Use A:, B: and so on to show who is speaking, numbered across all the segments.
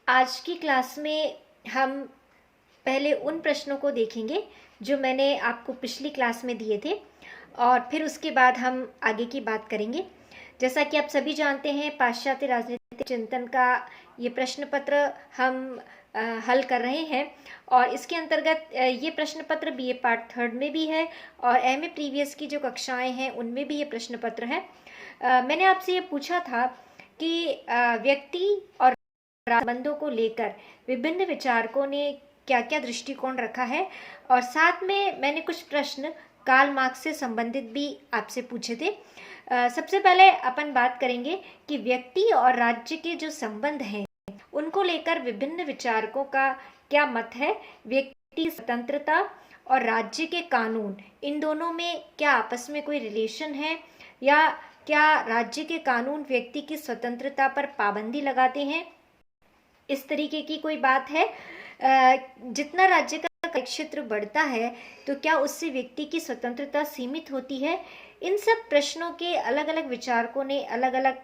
A: आज की क्लास में हम पहले उन प्रश्नों को देखेंगे जो मैंने आपको पिछली क्लास में दिए थे और फिर उसके बाद हम आगे की बात करेंगे। जैसा कि आप सभी जानते हैं, पाश्चात्य राजनीतिक चिंतन का ये प्रश्न पत्र हम हल कर रहे हैं और इसके अंतर्गत ये प्रश्न पत्र बीए पार्ट थर्ड में भी है और एमए प्रीवियस की जो कक्षाएं हैं उनमें भी ये प्रश्न पत्र है। मैंने आपसे ये पूछा था कि व्यक्ति और संबंधों को लेकर विभिन्न विचारकों ने क्या क्या दृष्टिकोण रखा है और साथ में मैंने कुछ प्रश्न कार्ल मार्क्स से संबंधित भी आपसे पूछे थे। सबसे पहले अपन बात करेंगे कि व्यक्ति और राज्य के जो संबंध हैं उनको लेकर विभिन्न विचारकों का क्या मत है। व्यक्ति स्वतंत्रता और राज्य के कानून, इन दोनों में क्या आपस में कोई रिलेशन है या क्या राज्य के कानून व्यक्ति की स्वतंत्रता पर पाबंदी लगाते हैं, इस तरीके की कोई बात है। जितना राज्य का क्षेत्र बढ़ता है तो क्या उससे व्यक्ति की स्वतंत्रता सीमित होती है। इन सब प्रश्नों के अलग अलग विचारकों ने अलग अलग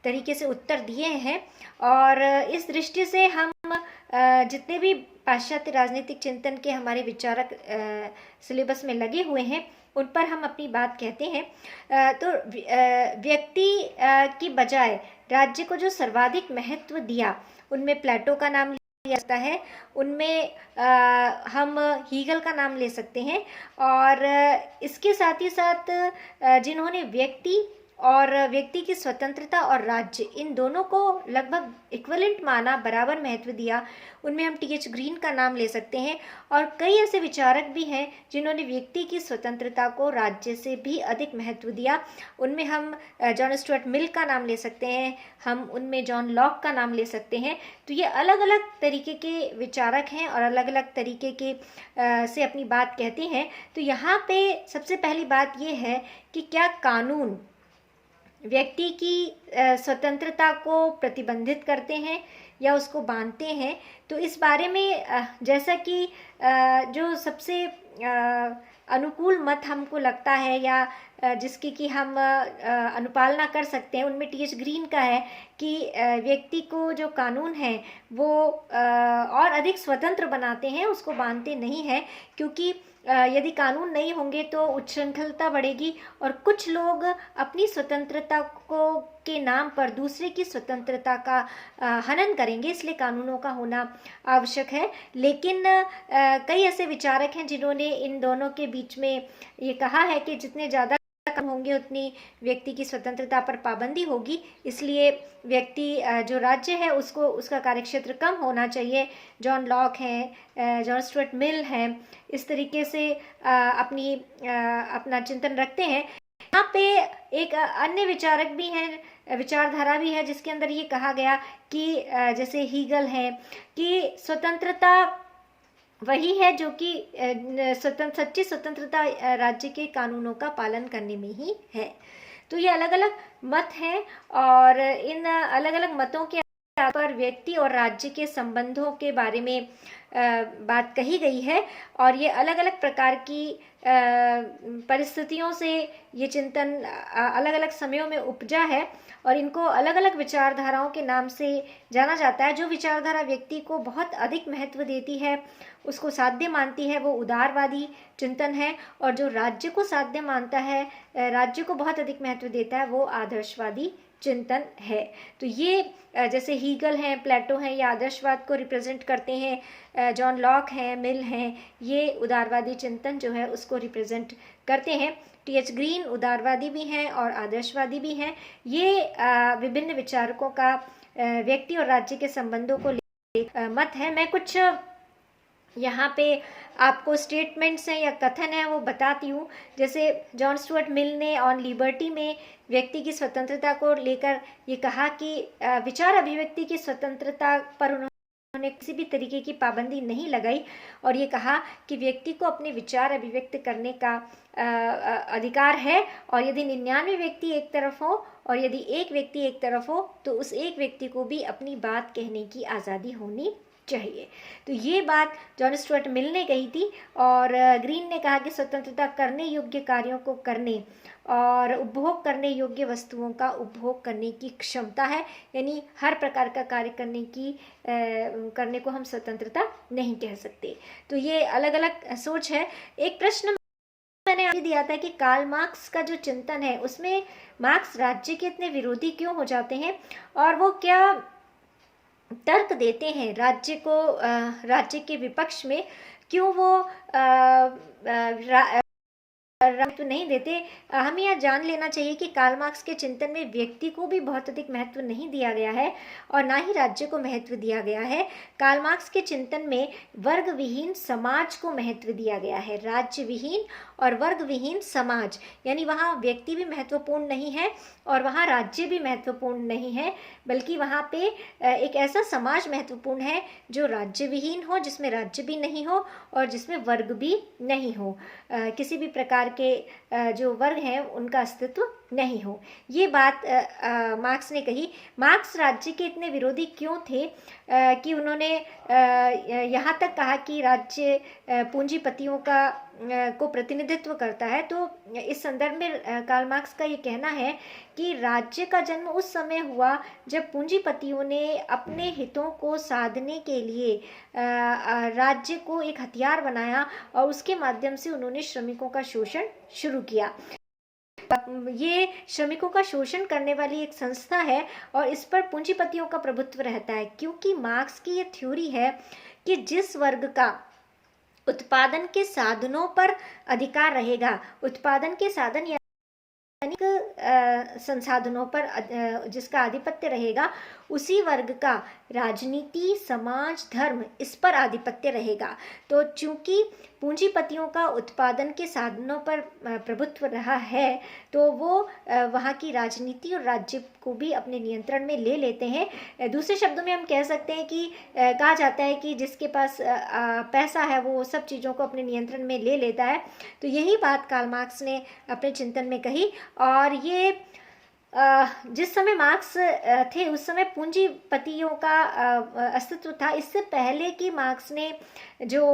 A: तरीके से उत्तर दिए हैं और इस दृष्टि से हम जितने भी पाश्चात्य राजनीतिक चिंतन के हमारे विचारक सिलेबस में लगे हुए हैं उन पर हम अपनी बात कहते हैं। तो व्यक्ति की बजाय राज्य को जो सर्वाधिक महत्व दिया उनमें प्लेटो का नाम लिया जाता है, उनमें हम हीगल का नाम ले सकते हैं और इसके साथ ही साथ जिन्होंने व्यक्ति और व्यक्ति की स्वतंत्रता और राज्य, इन दोनों को लगभग इक्विवेलेंट माना, बराबर महत्व दिया, उनमें हम टी.एच. ग्रीन का नाम ले सकते हैं। और कई ऐसे विचारक भी हैं जिन्होंने व्यक्ति की स्वतंत्रता को राज्य से भी अधिक महत्व दिया, उनमें हम जॉन स्टुअर्ट मिल का नाम ले सकते हैं, हम उनमें जॉन लॉक का नाम ले सकते हैं। तो ये अलग अलग तरीके के विचारक हैं और अलग अलग तरीके के से अपनी बात कहते हैं। तो यहाँ पे सबसे पहली बात ये है कि क्या कानून व्यक्ति की स्वतंत्रता को प्रतिबंधित करते हैं या उसको बांधते हैं। तो इस बारे में जैसा कि जो सबसे अनुकूल मत हमको लगता है या जिसकी कि हम अनुपालना कर सकते हैं, उनमें टी.एच. ग्रीन का है कि व्यक्ति को जो कानून है वो और अधिक स्वतंत्र बनाते हैं, उसको बांधते नहीं हैं, क्योंकि यदि कानून नहीं होंगे तो उच्छृंखलता बढ़ेगी और कुछ लोग अपनी स्वतंत्रता को के नाम पर दूसरे की स्वतंत्रता का हनन करेंगे, इसलिए कानूनों का होना आवश्यक है। लेकिन कई ऐसे विचारक हैं जिन्होंने इन दोनों के बीच में ये कहा है कि जितने ज़्यादा कम होंगे उतनी व्यक्ति की स्वतंत्रता पर पाबंदी होगी, इसलिए व्यक्ति जो राज्य है उसको उसका कार्यक्षेत्र कम होना चाहिए। जॉन लॉक हैं, जॉन स्टुअर्ट मिल हैं, इस तरीके से अपना चिंतन रखते हैं। यहाँ पे एक अन्य विचारक भी हैं, विचारधारा भी है जिसके अंदर ये कहा गया कि जैसे हीगल है कि स्वतंत्रता वही है जो कि सच्ची स्वतंत्रता राज्य के कानूनों का पालन करने में ही है। तो ये अलग अलग मत हैं और इन अलग अलग मतों के आधार पर व्यक्ति और राज्य के संबंधों के बारे में बात कही गई है और ये अलग अलग प्रकार की परिस्थितियों से ये चिंतन अलग अलग समयों में उपजा है और इनको अलग अलग विचारधाराओं के नाम से जाना जाता है। जो विचारधारा व्यक्ति को बहुत अधिक महत्व देती है, उसको साध्य मानती है, वो उदारवादी चिंतन है, और जो राज्य को साध्य मानता है, राज्य को बहुत अधिक महत्व देता है, वो आदर्शवादी चिंतन है। तो ये जैसे हीगल हैं, प्लेटो हैं, ये आदर्शवाद को रिप्रेजेंट करते हैं, जॉन लॉक हैं, मिल हैं, ये उदारवादी चिंतन जो है उसको रिप्रेजेंट करते हैं। टी.एच. ग्रीन उदारवादी भी हैं और आदर्शवादी भी हैं। ये विभिन्न विचारकों का व्यक्ति और राज्य के संबंधों को लेकर मत है। मैं कुछ यहाँ पे आपको स्टेटमेंट्स हैं या कथन है वो बताती हूँ। जैसे जॉन स्टुअर्ट मिल ने ऑन लिबर्टी में व्यक्ति की स्वतंत्रता को लेकर ये कहा कि विचार अभिव्यक्ति की स्वतंत्रता पर उन्होंने किसी भी तरीके की पाबंदी नहीं लगाई और ये कहा कि व्यक्ति को अपने विचार अभिव्यक्त करने का अधिकार है और यदि 99 व्यक्ति एक तरफ हो और यदि एक व्यक्ति एक तरफ हो तो उस एक व्यक्ति को भी अपनी बात कहने की आज़ादी होनी चाहिए। तो ये बात जॉन स्टुअर्ट मिल ने कही थी और ग्रीन ने कहा कि स्वतंत्रता करने योग्य कार्यों को करने और उपभोग करने योग्य वस्तुओं का उपभोग करने की क्षमता है, यानी हर प्रकार का कार्य करने को हम स्वतंत्रता नहीं कह सकते। तो ये अलग अलग सोच है। एक प्रश्न मैंने आपको दिया था कि कार्ल मार्क्स का जो चिंतन है उसमें मार्क्स राज्य के इतने विरोधी क्यों हो जाते हैं, और वो क्या तर्क देते हैं राज्य के विपक्ष में, क्यों वो महत्व नहीं देते। हमें यह जान लेना चाहिए कि कार्ल मार्क्स के चिंतन में व्यक्ति को भी बहुत अधिक महत्व नहीं दिया गया है और ना ही राज्य को महत्व दिया गया है। कार्ल मार्क्स के चिंतन में वर्ग विहीन समाज को महत्व दिया गया है, राज्य विहीन और वर्ग विहीन समाज, यानी वहाँ व्यक्ति भी महत्वपूर्ण नहीं है और वहाँ राज्य भी महत्वपूर्ण नहीं है, बल्कि वहाँ पे एक ऐसा समाज महत्वपूर्ण है जो राज्य विहीन हो, जिसमें राज्य भी नहीं हो और जिसमें वर्ग भी नहीं हो, किसी भी प्रकार के जो वर्ग हैं उनका अस्तित्व नहीं हो। ये बात मार्क्स ने कही। मार्क्स राज्य के इतने विरोधी क्यों थे कि उन्होंने यहाँ तक कहा कि राज्य पूंजीपतियों को प्रतिनिधित्व करता है। तो इस संदर्भ में कार्ल मार्क्स का ये कहना है कि राज्य का जन्म उस समय हुआ जब पूंजीपतियों ने अपने हितों को साधने के लिए राज्य को एक हथियार बनाया और उसके माध्यम से उन्होंने श्रमिकों का शोषण शुरू किया। ये श्रमिकों का शोषण करने वाली एक संस्था है और इस पर पूंजीपतियों का प्रभुत्व रहता है, क्योंकि मार्क्स की ये थ्योरी है कि जिस वर्ग का उत्पादन के साधनों पर अधिकार रहेगा, उत्पादन के साधन यानी संसाधनों पर जिसका आधिपत्य रहेगा, उसी वर्ग का राजनीति, समाज, धर्म इस पर आधिपत्य रहेगा। तो चूंकि पूंजीपतियों का उत्पादन के साधनों पर प्रभुत्व रहा है, तो वो वहाँ की राजनीति और राज्य को भी अपने नियंत्रण में ले लेते हैं। दूसरे शब्दों में हम कह सकते हैं कि कहा जाता है कि जिसके पास पैसा है वो सब चीज़ों को अपने नियंत्रण में ले लेता है। तो यही बात कार्ल मार्क्स ने अपने चिंतन में कही। और ये जिस समय मार्क्स थे उस समय पूंजीपतियों का अस्तित्व था। इससे पहले कि मार्क्स ने जो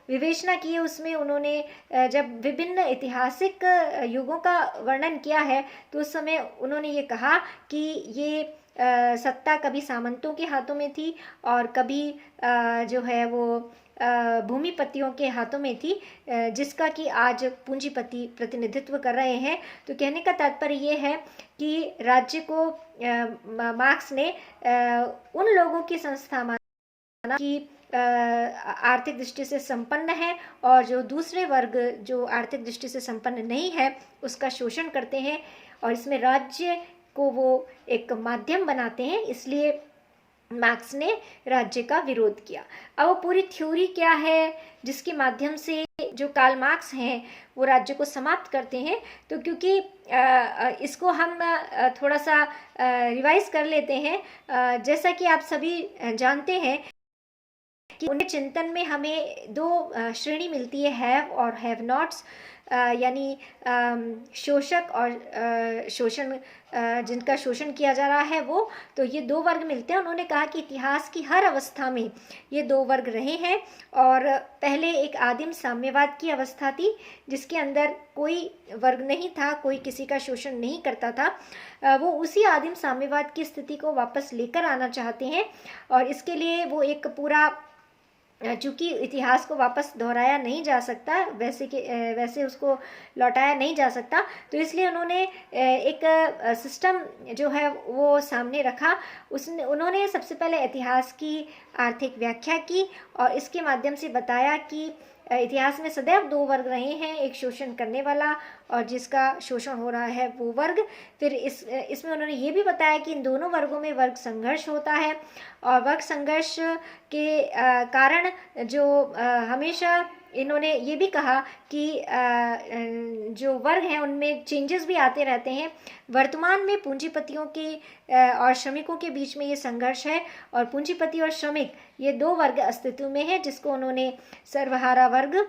A: विवेचना की है उसमें उन्होंने जब विभिन्न ऐतिहासिक युगों का वर्णन किया है तो उस समय उन्होंने ये कहा कि ये सत्ता कभी सामंतों के हाथों में थी और कभी जो है वो भूमिपतियों के हाथों में थी, जिसका कि आज पूंजीपति प्रतिनिधित्व कर रहे हैं। तो कहने का तात्पर्य ये है कि राज्य को मार्क्स ने उन लोगों की संस्था माना कि आर्थिक दृष्टि से संपन्न है और जो दूसरे वर्ग जो आर्थिक दृष्टि से संपन्न नहीं है उसका शोषण करते हैं, और इसमें राज्य को वो एक माध्यम बनाते हैं। इसलिए मार्क्स ने राज्य का विरोध किया। अब वो पूरी थ्योरी क्या है जिसके माध्यम से जो कार्ल मार्क्स हैं वो राज्य को समाप्त करते हैं, तो क्योंकि इसको हम थोड़ा सा रिवाइज कर लेते हैं। जैसा कि आप सभी जानते हैं कि उनके चिंतन में हमें दो श्रेणी मिलती है, हैव और हैव नॉट्स, यानी शोषक और शोषण जिनका शोषण किया जा रहा है वो। तो ये दो वर्ग मिलते हैं। उन्होंने कहा कि इतिहास की हर अवस्था में ये दो वर्ग रहे हैं, और पहले एक आदिम साम्यवाद की अवस्था थी जिसके अंदर कोई वर्ग नहीं था, कोई किसी का शोषण नहीं करता था। वो उसी आदिम साम्यवाद की स्थिति को वापस लेकर आना चाहते हैं, और इसके लिए वो एक पूरा, चूँकि इतिहास को वापस दोहराया नहीं जा सकता, वैसे उसको लौटाया नहीं जा सकता, तो इसलिए उन्होंने एक सिस्टम जो है वो सामने रखा। उन्होंने सबसे पहले इतिहास की आर्थिक व्याख्या की और इसके माध्यम से बताया कि इतिहास में सदैव दो वर्ग रहे हैं, एक शोषण करने वाला और जिसका शोषण हो रहा है वो वर्ग। फिर इसमें उन्होंने ये भी बताया कि इन दोनों वर्गों में वर्ग संघर्ष होता है, और वर्ग संघर्ष के कारण जो हमेशा इन्होंने ये भी कहा कि जो वर्ग हैं उनमें चेंजेस भी आते रहते हैं। वर्तमान में पूंजीपतियों के और श्रमिकों के बीच में ये संघर्ष है, और पूंजीपति और श्रमिक ये दो वर्ग अस्तित्व में है, जिसको उन्होंने सर्वहारा वर्ग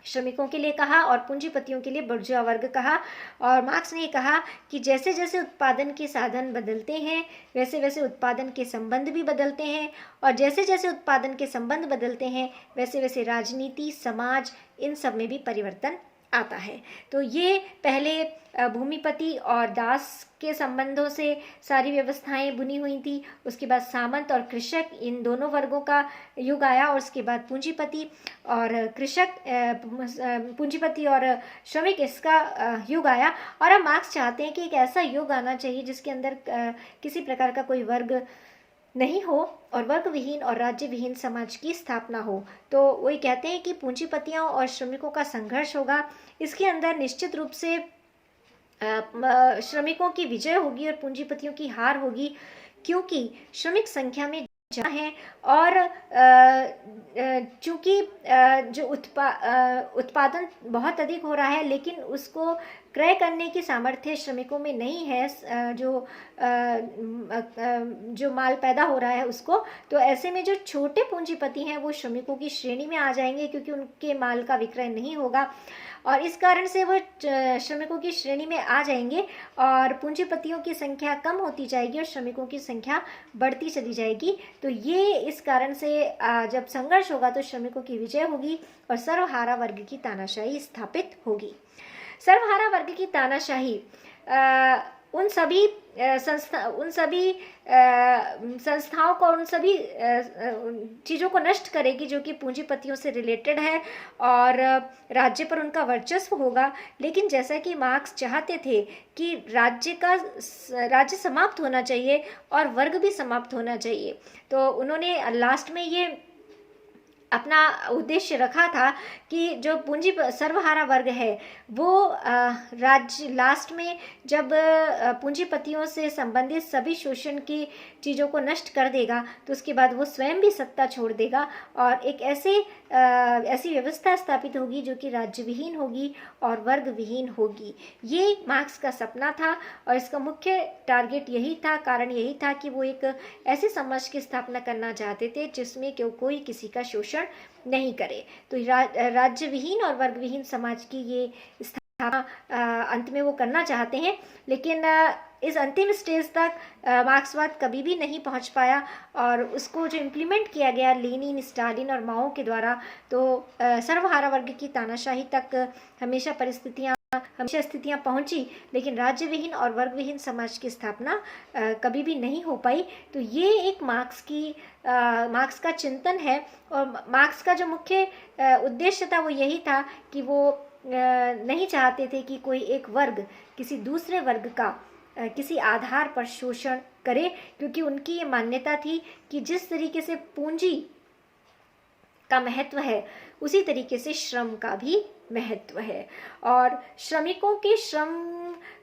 A: श्रमिकों के लिए कहा और पूंजीपतियों के लिए बुर्जुआ वर्ग कहा। और मार्क्स ने कहा कि जैसे जैसे उत्पादन के साधन बदलते हैं वैसे वैसे उत्पादन के संबंध भी बदलते हैं, और जैसे जैसे उत्पादन के संबंध बदलते हैं वैसे वैसे राजनीति, समाज, इन सब में भी परिवर्तन आता है। तो ये पहले भूमिपति और दास के संबंधों से सारी व्यवस्थाएं बुनी हुई थी। उसके बाद सामंत और कृषक, इन दोनों वर्गों का युग आया, और उसके बाद पूंजीपति और कृषक, पूंजीपति और श्रमिक, इसका युग आया। और अब मार्क्स चाहते हैं कि एक ऐसा युग आना चाहिए जिसके अंदर किसी प्रकार का कोई वर्ग नहीं हो और वर्ग विहीन और राज्य विहीन समाज की स्थापना हो। तो वही कहते हैं कि पूंजीपतियों और श्रमिकों का संघर्ष होगा। इसके अंदर निश्चित रूप से श्रमिकों की विजय होगी और पूंजीपतियों की हार होगी, क्योंकि श्रमिक संख्या में ज्यादा है और चूंकि जो उत्पादन बहुत अधिक हो रहा है, लेकिन उसको क्रय करने की सामर्थ्य श्रमिकों में नहीं है, जो माल पैदा हो रहा है उसको। तो ऐसे में जो छोटे पूंजीपति हैं वो श्रमिकों की श्रेणी में आ जाएंगे, क्योंकि उनके माल का विक्रय नहीं होगा, और इस कारण से वो श्रमिकों की श्रेणी में आ जाएंगे और पूंजीपतियों की संख्या कम होती जाएगी और श्रमिकों की संख्या बढ़ती चली जाएगी। तो ये इस कारण से जब संघर्ष होगा तो श्रमिकों की विजय होगी और सर्वहारा वर्ग की तानाशाही स्थापित होगी। सर्वहारा वर्ग की तानाशाही उन सभी संस्थाओं को, उन सभी चीज़ों को नष्ट करेगी जो कि पूंजीपतियों से रिलेटेड है और राज्य पर उनका वर्चस्व होगा। लेकिन जैसा कि मार्क्स चाहते थे कि राज्य समाप्त होना चाहिए और वर्ग भी समाप्त होना चाहिए, तो उन्होंने लास्ट में ये अपना उद्देश्य रखा था कि जो सर्वहारा वर्ग है वो राज्य लास्ट में जब पूंजीपतियों से संबंधित सभी शोषण की चीज़ों को नष्ट कर देगा तो उसके बाद वो स्वयं भी सत्ता छोड़ देगा और एक ऐसी व्यवस्था स्थापित होगी जो कि राज्य विहीन होगी और वर्ग विहीन होगी। ये मार्क्स का सपना था और इसका मुख्य टारगेट यही था, कारण यही था कि वो एक ऐसे समाज की स्थापना करना चाहते थे जिसमें कोई किसी का शोषण नहीं करे। तो राज्य विहीन और वर्ग विहीन समाज की ये स्थापना अंत में वो करना चाहते हैं, लेकिन इस अंतिम स्टेज तक मार्क्सवाद कभी भी नहीं पहुंच पाया और उसको जो इम्प्लीमेंट किया गया लेनिन, स्टालिन और माओ के द्वारा, तो सर्वहारा वर्ग की तानाशाही तक हमेशा स्थितियां पहुंची, लेकिन राज्य विहीन और वर्ग विहीन समाज की स्थापना कभी भी नहीं हो पाई। तो ये एक मार्क्स का चिंतन है और मार्क्स का जो मुख्य उद्देश्य था वो यही था कि वो नहीं चाहते थे कि कोई एक वर्ग किसी दूसरे वर्ग का किसी आधार पर शोषण करे, क्योंकि उनकी ये मान्यता थी कि जिस तरीके से पूंजी का महत्व है उसी तरीके से श्रम का भी महत्व है और श्रमिकों के श्रम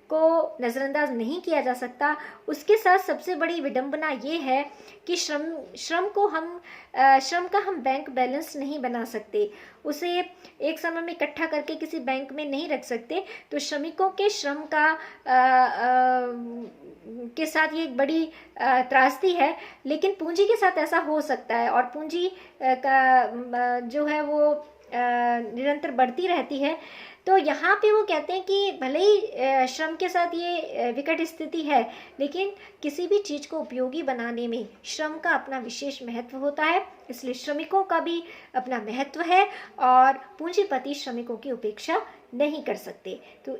A: को नज़रअंदाज नहीं किया जा सकता। उसके साथ सबसे बड़ी विडंबना ये है कि श्रम का हम बैंक बैलेंस नहीं बना सकते, उसे एक समय में इकट्ठा करके किसी बैंक में नहीं रख सकते। तो श्रमिकों के श्रम के साथ ये एक बड़ी त्रासदी है, लेकिन पूंजी के साथ ऐसा हो सकता है और पूंजी का जो है वो निरंतर बढ़ती रहती है। तो यहाँ पे वो कहते हैं कि भले ही श्रम के साथ ये विकट स्थिति है, लेकिन किसी भी चीज़ को उपयोगी बनाने में श्रम का अपना विशेष महत्व होता है, इसलिए श्रमिकों का भी अपना महत्व है और पूंजीपति श्रमिकों की उपेक्षा नहीं कर सकते। तो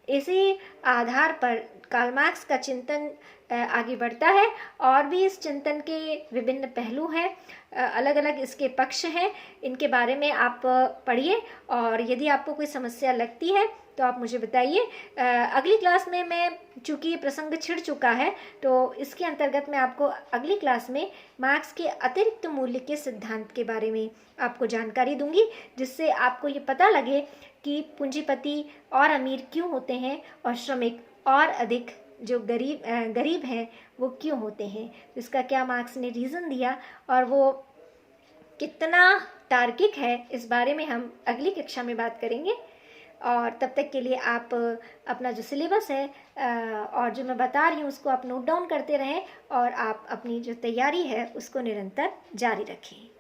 A: इसी आधार पर कार्ल मार्क्स का चिंतन आगे बढ़ता है और भी इस चिंतन के विभिन्न पहलू हैं, अलग अलग इसके पक्ष हैं, इनके बारे में आप पढ़िए और यदि आपको कोई समस्या लगती है तो आप मुझे बताइए। अगली क्लास में मैं, चूँकि ये प्रसंग छिड़ चुका है, तो इसके अंतर्गत मैं आपको अगली क्लास में मार्क्स के अतिरिक्त मूल्य के सिद्धांत के बारे में आपको जानकारी दूंगी, जिससे आपको ये पता लगे कि पूंजीपति और अमीर क्यों होते हैं और श्रमिक और अधिक जो गरीब हैं वो क्यों होते हैं। इसका क्या मार्क्स ने रीज़न दिया और वो कितना तार्किक है, इस बारे में हम अगली कक्षा में बात करेंगे। और तब तक के लिए आप अपना जो सिलेबस है और जो मैं बता रही हूँ उसको आप नोट डाउन करते रहें और आप अपनी जो तैयारी है उसको निरंतर जारी रखें।